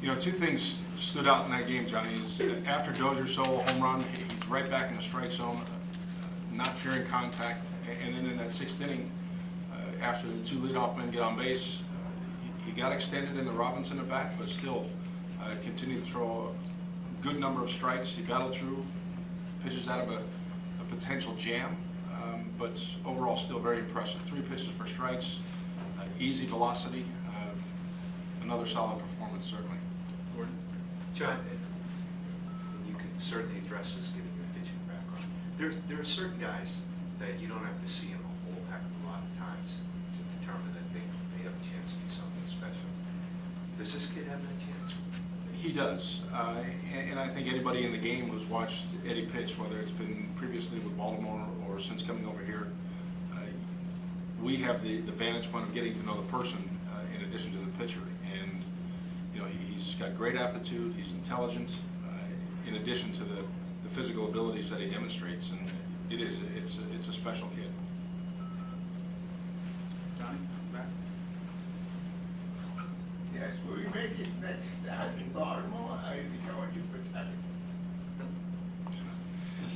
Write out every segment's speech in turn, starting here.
You know, two things stood out in that game, Johnny. Is after Dozier's solo home run, he's right back in the strike zone, not fearing contact. And then in that sixth inning, after the two leadoff men get on base, he got extended in the Robinson at bat, but still continued to throw a good number of strikes. He battled through pitches out of a potential jam, but overall still very impressive. 3 pitches for strikes, easy velocity, another solid performance certainly. Gordon? John, and you can certainly address this given your pitching background. There are certain guys that you don't have to see them a whole heck of a lot of times to determine that they have a chance to be something special. Does this kid have that chance? He does, and I think anybody in the game who's watched Eddie pitch, whether it's been previously with Baltimore or since coming over here, we have the vantage point of getting to know the person in addition to the pitcher. And you know, he's got great aptitude, he's intelligent, in addition to the physical abilities that he demonstrates, and it's a special kid. Johnny, back. Yes, will you make it next time in Baltimore, or if you going to Pawtucket?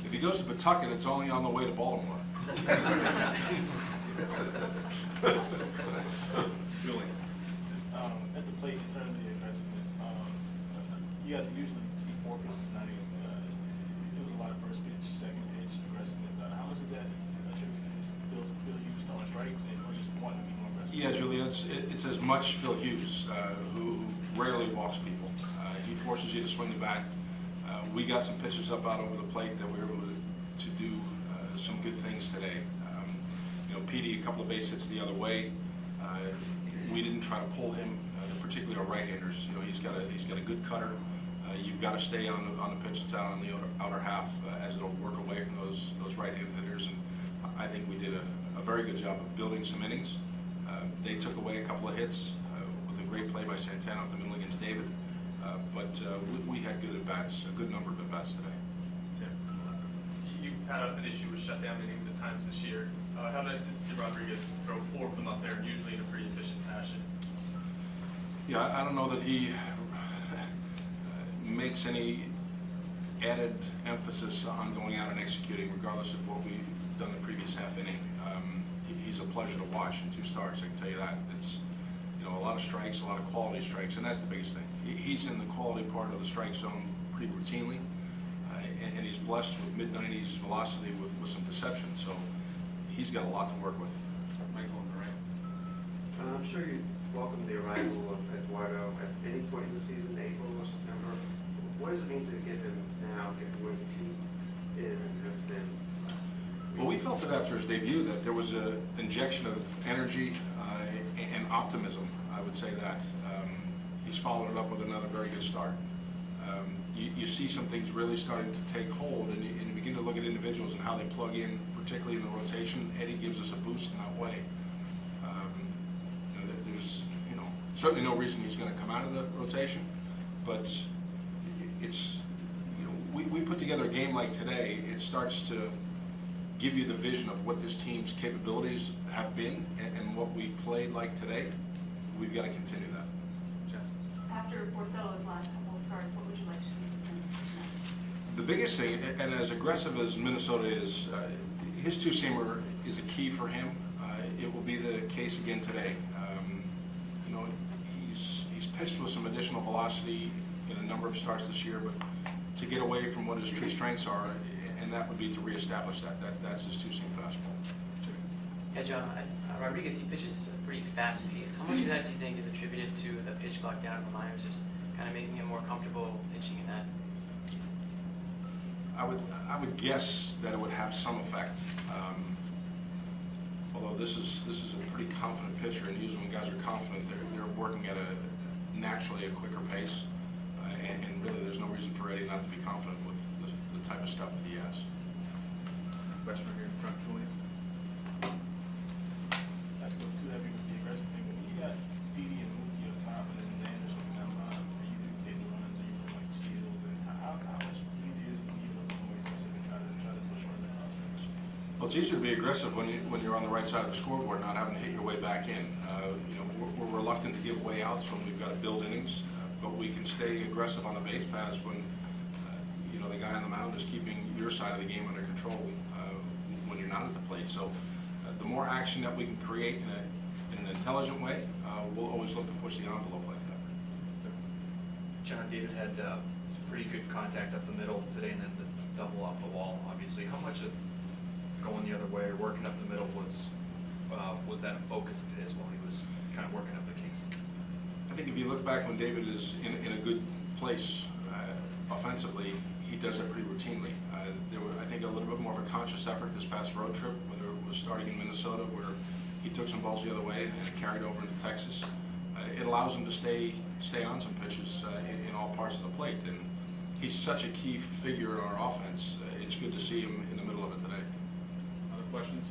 If he goes to Pawtucket, it's only on the way to Baltimore. Julie. Just at the plate, in terms of the aggressiveness, you guys usually see 4 pitches tonight. It was a lot of first pitch, second pitch, aggressiveness. How much is that attributed to Phil Hughes throwing strikes or just wanting to be more aggressive? Yeah, Julian, it's as much Phil Hughes, who rarely walks people. He forces you to swing the bat. We got some pitches up out over the plate that we were able to do some good things today. You know, Petey, a couple of base hits the other way. We didn't try to pull him, particularly our right-handers. You know, he's got a good cutter. You've got to stay on the pitch that's out on the outer half as it'll work away from those right-handed hitters. And I think we did a very good job of building some innings. They took away a couple of hits with a great play by Santana up the middle against David. But we had good at-bats, a good number of at-bats today. Tim, you've had an issue with shutdown innings at times this year. How nice is it to see Rodriguez throw 4 of them up there, and usually in a pretty efficient fashion? Yeah, I don't know that he makes any added emphasis on going out and executing, regardless of what we've done the previous half inning. He's a pleasure to watch in 2 starts, I can tell you that. It's, you know, a lot of strikes, a lot of quality strikes, and that's the biggest thing. He's in the quality part of the strike zone pretty routinely, and he's blessed with mid-90s velocity with some deception, so he's got a lot to work with. Michael on the right. I'm sure you welcome the arrival of Eduardo at any point in the season, April or September. What does it mean to get him now, given where the team is and has been? Well, we felt that after his debut that there was an injection of energy and optimism, I would say that. He's followed it up with another very good start. You see some things really starting to take hold, and you begin to look at individuals and how they plug in, particularly in the rotation. Eddie gives us a boost in that way. You know, there's certainly no reason he's going to come out of the rotation, but it's, you know, we put together a game like today. It starts to give you the vision of what this team's capabilities have been and what we played like today. We've got to continue that. Jess. After Porcello's last couple of starts, what would you like to see from him tonight? The biggest thing, and as aggressive as Minnesota is, his 2-seamer is a key for him. It will be the case again today. You know, he's pitched with some additional velocity in a number of starts this year, but to get away from what his true strengths are, and that would be to reestablish that's his 2-seam fastball. Yeah, John, Rodriguez, he pitches a pretty fast pace. How much of that do you think is attributed to the pitch clock down in the minors, just kind of making him more comfortable pitching in that? I would guess that it would have some effect. Although this is a pretty confident pitcher, and usually when guys are confident, they're working at naturally a quicker pace, and really there's no reason for Eddie not to be confident with the type of stuff that he has. Question right here in front, Julian. Not to go too heavy with the aggressive thing, but when you got Petey and Mookie up top and then Xander's looking down the line, are you getting runs, are you doing like steals, and how much easier is it when you look more aggressive and try to push harder than us? Well, it's easier to be aggressive when you're on the right side of the scoreboard, not having to hit your way back in. You know, we're reluctant to give away outs when we've got to build innings. but we can stay aggressive on the base paths when the guy on the mound is keeping your side of the game under control when you're not at the plate. So the more action that we can create in an intelligent way, we'll always look to push the envelope like that. John, David had some pretty good contact up the middle today, and then the double off the wall, obviously. How much of going the other way or working up the middle was that a focus of his while he was kind of working up the kinks? I think if you look back when David is in a good place offensively, he does it pretty routinely. There was, I think, a little bit more of a conscious effort this past road trip, whether it was starting in Minnesota, where he took some balls the other way and it carried over into Texas. It allows him to stay on some pitches in all parts of the plate, and he's such a key figure in our offense. It's good to see him in the middle of it today. Other questions?